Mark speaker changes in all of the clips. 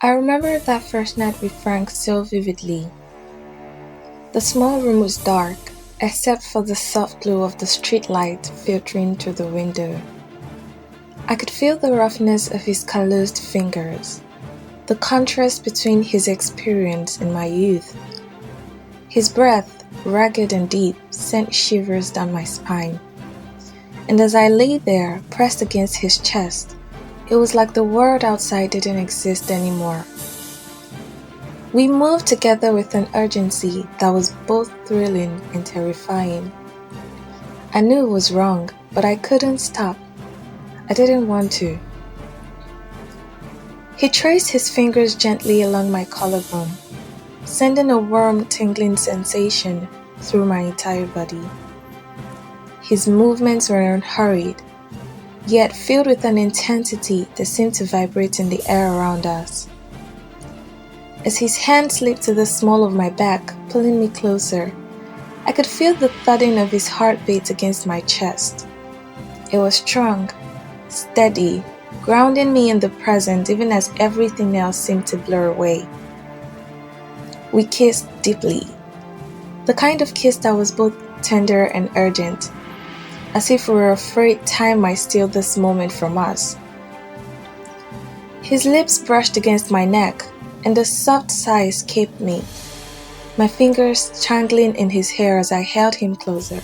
Speaker 1: I remember that first night with Frank so vividly. The small room was dark, except for the soft glow of the streetlight filtering through the window. I could feel the roughness of his calloused fingers, the contrast between his experience and my youth. His breath, ragged and deep, sent shivers down my spine. And as I lay there, pressed against his chest, it was like the world outside didn't exist anymore. We moved together with an urgency that was both thrilling and terrifying. I knew it was wrong, but I couldn't stop. I didn't want to. He traced his fingers gently along my collarbone, sending a warm, tingling sensation through my entire body. His movements were unhurried, yet filled with an intensity that seemed to vibrate in the air around us. As his hand slipped to the small of my back, pulling me closer, I could feel the thudding of his heartbeat against my chest. It was strong, steady, grounding me in the present even as everything else seemed to blur away. We kissed deeply, the kind of kiss that was both tender and urgent, as if we were afraid time might steal this moment from us. His lips brushed against my neck, and a soft sigh escaped me, my fingers strangling in his hair as I held him closer.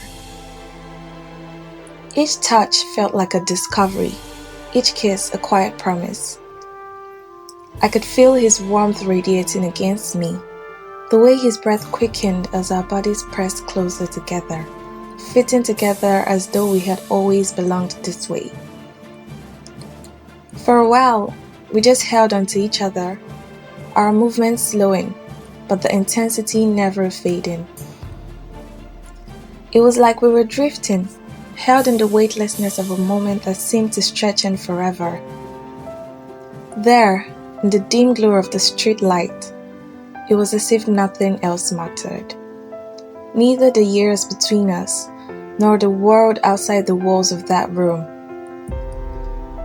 Speaker 1: Each touch felt like a discovery, each kiss a quiet promise. I could feel his warmth radiating against me, the way his breath quickened as our bodies pressed closer together, fitting together as though we had always belonged this way. For a while, we just held onto each other, our movements slowing, but the intensity never fading. It was like we were drifting, held in the weightlessness of a moment that seemed to stretch on forever. There, in the dim glow of the street light, it was as if nothing else mattered. Neither the years between us, nor the world outside the walls of that room.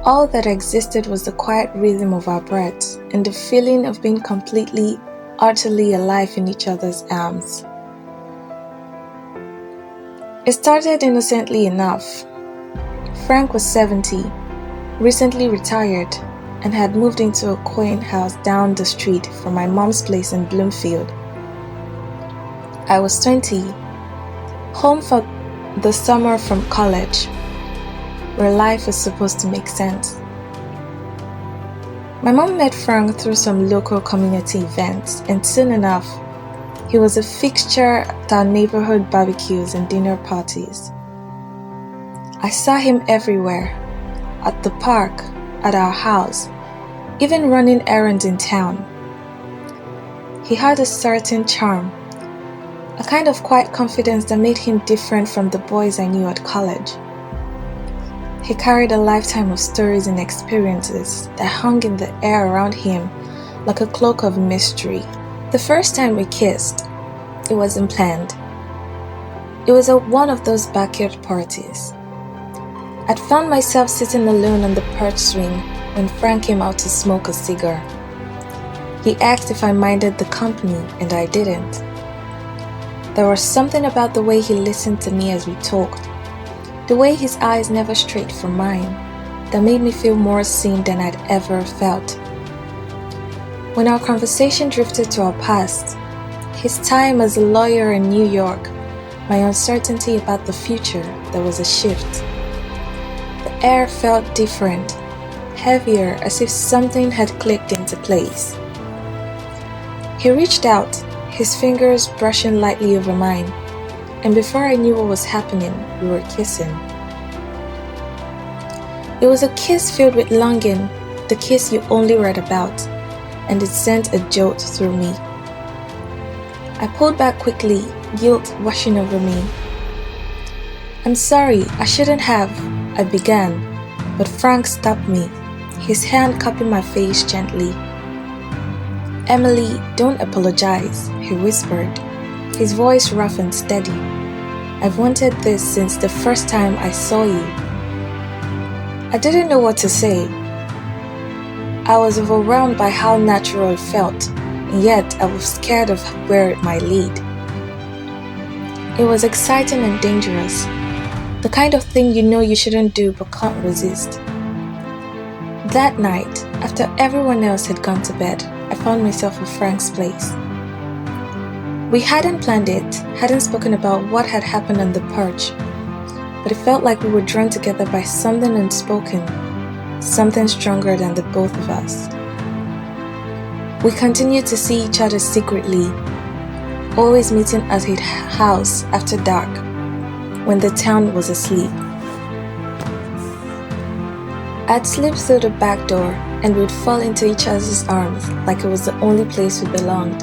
Speaker 1: All that existed was the quiet rhythm of our breaths and the feeling of being completely, utterly alive in each other's arms. It started innocently enough. Frank was 70, recently retired, and had moved into a quaint house down the street from my mom's place in Bloomfield. I was 20, home for the summer from college, where life was supposed to make sense. My mom met Frank through some local community events, and soon enough, he was a fixture at our neighborhood barbecues and dinner parties. I saw him everywhere, at the park, at our house, even running errands in town. He had a certain charm, a kind of quiet confidence that made him different from the boys I knew at college. He carried a lifetime of stories and experiences that hung in the air around him like a cloak of mystery. The first time we kissed, it wasn't planned. It was at one of those backyard parties. I'd found myself sitting alone on the perch swing when Frank came out to smoke a cigar. He asked if I minded the company, and I didn't. There was something about the way he listened to me as we talked, the way his eyes never strayed from mine, that made me feel more seen than I'd ever felt. When our conversation drifted to our past, his time as a lawyer in New York, my uncertainty about the future, there was a shift. The air felt different, heavier, as if something had clicked into place. He reached out, his fingers brushing lightly over mine, and before I knew what was happening, we were kissing. It was a kiss filled with longing, the kiss you only read about, and it sent a jolt through me. I pulled back quickly, guilt washing over me. "I'm sorry, I shouldn't have," I began, but Frank stopped me, his hand cupping my face gently. "Emily, don't apologize," he whispered, his voice rough and steady. "I've wanted this since the first time I saw you." I didn't know what to say. I was overwhelmed by how natural it felt, and yet I was scared of where it might lead. It was exciting and dangerous, the kind of thing you know you shouldn't do but can't resist. That night, after everyone else had gone to bed, I found myself at Frank's place. We hadn't planned it, hadn't spoken about what had happened on the porch, but it felt like we were drawn together by something unspoken, something stronger than the both of us. We continued to see each other secretly, always meeting at his house after dark, when the town was asleep. I'd slip through the back door and we'd fall into each other's arms like it was the only place we belonged.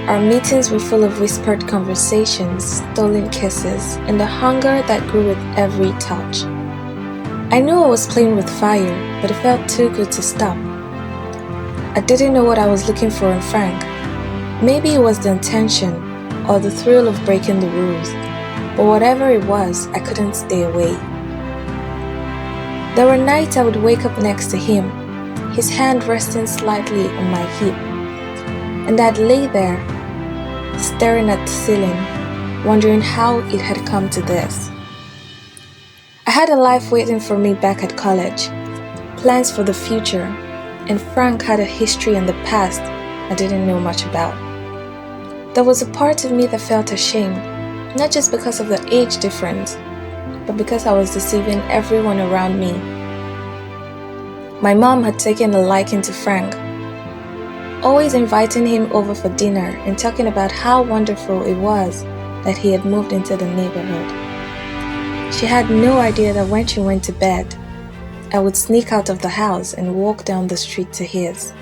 Speaker 1: Our meetings were full of whispered conversations, stolen kisses, and the hunger that grew with every touch. I knew I was playing with fire, but it felt too good to stop. I didn't know what I was looking for in Frank. Maybe it was the intention or the thrill of breaking the rules, but whatever it was, I couldn't stay away. There were nights I would wake up next to him, his hand resting slightly on my hip, and I'd lay there, staring at the ceiling, wondering how it had come to this. I had a life waiting for me back at college, plans for the future, and Frank had a history in the past I didn't know much about. There was a part of me that felt ashamed, not just because of the age difference, but because I was deceiving everyone around me. My mom had taken a liking to Frank, always inviting him over for dinner and talking about how wonderful it was that he had moved into the neighborhood. She had no idea that when she went to bed, I would sneak out of the house and walk down the street to his.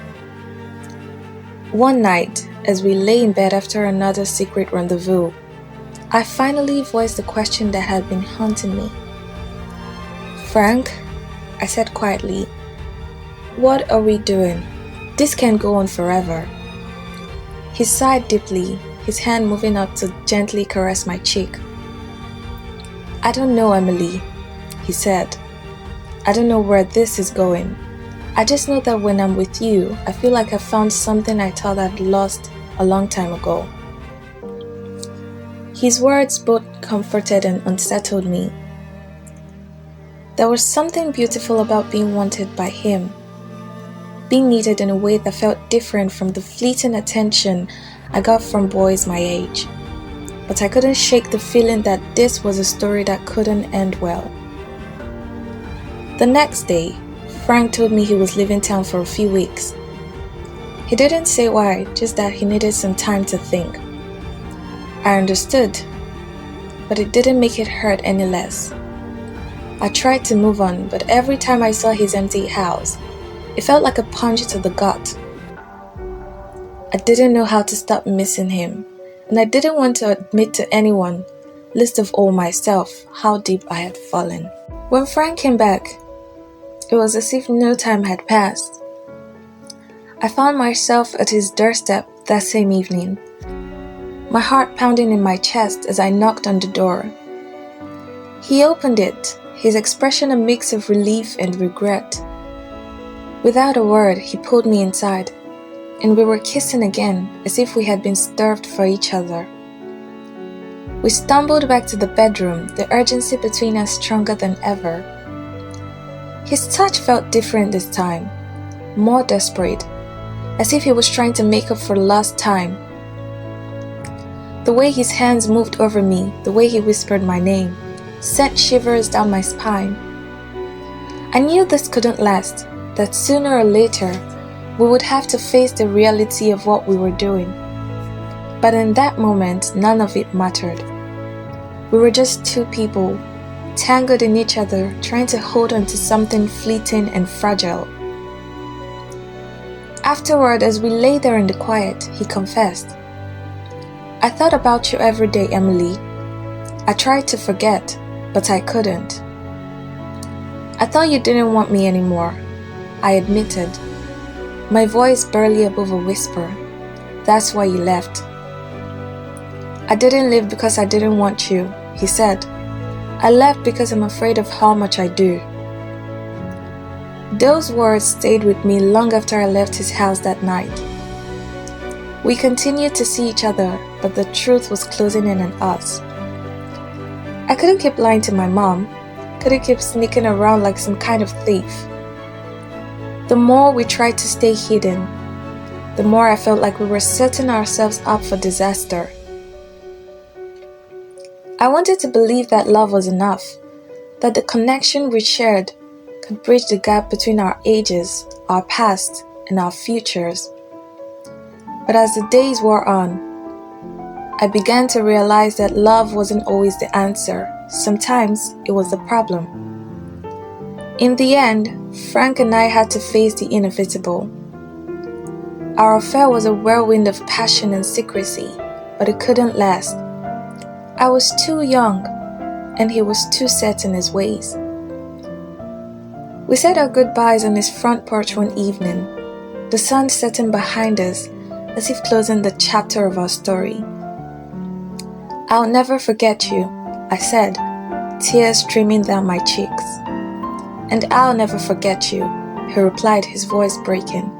Speaker 1: One night, as we lay in bed after another secret rendezvous, I finally voiced the question that had been haunting me. "Frank," I said quietly, "what are we doing? This can't go on forever." He sighed deeply, his hand moving up to gently caress my cheek. "I don't know, Emily," he said. "I don't know where this is going. I just know that when I'm with you, I feel like I found something I thought I'd lost a long time ago." His words both comforted and unsettled me. There was something beautiful about being wanted by him, being needed in a way that felt different from the fleeting attention I got from boys my age. But I couldn't shake the feeling that this was a story that couldn't end well. The next day, Frank told me he was leaving town for a few weeks. He didn't say why, just that he needed some time to think. I understood, but it didn't make it hurt any less. I tried to move on, but every time I saw his empty house, it felt like a punch to the gut. I didn't know how to stop missing him, and I didn't want to admit to anyone, least of all myself, how deep I had fallen. When Frank came back, it was as if no time had passed. I found myself at his doorstep that same evening, my heart pounding in my chest as I knocked on the door. He opened it, his expression a mix of relief and regret. Without a word, he pulled me inside, and we were kissing again as if we had been starved for each other. We stumbled back to the bedroom, the urgency between us stronger than ever. His touch felt different this time, more desperate, as if he was trying to make up for lost time. The way his hands moved over me, the way he whispered my name, sent shivers down my spine. I knew this couldn't last, that sooner or later, we would have to face the reality of what we were doing. But in that moment, none of it mattered. We were just two people, tangled in each other, trying to hold on to something fleeting and fragile. Afterward, as we lay there in the quiet, he confessed, "I thought about you every day, Emily. I tried to forget, but I couldn't. I thought you didn't want me anymore," I admitted, my voice barely above a whisper. "That's why you left." "I didn't leave because I didn't want you," he said. "I left because I'm afraid of how much I do." Those words stayed with me long after I left his house that night. We continued to see each other, but the truth was closing in on us. I couldn't keep lying to my mom, couldn't keep sneaking around like some kind of thief. The more we tried to stay hidden, the more I felt like we were setting ourselves up for disaster. I wanted to believe that love was enough, that the connection we shared could bridge the gap between our ages, our past, and our futures. But as the days wore on, I began to realize that love wasn't always the answer. Sometimes it was the problem. In the end, Frank and I had to face the inevitable. Our affair was a whirlwind of passion and secrecy, but it couldn't last. I was too young, and he was too set in his ways. We said our goodbyes on his front porch one evening, the sun setting behind us as if closing the chapter of our story. "I'll never forget you," I said, tears streaming down my cheeks. "And I'll never forget you," he replied, his voice breaking.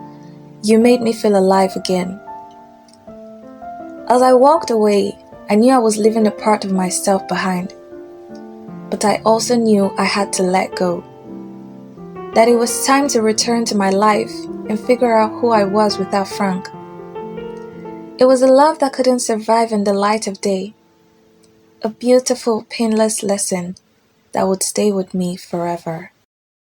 Speaker 1: "You made me feel alive again." As I walked away, I knew I was leaving a part of myself behind. But I also knew I had to let go. That it was time to return to my life and figure out who I was without Frank. It was a love that couldn't survive in the light of day. A beautiful, painless lesson that would stay with me forever.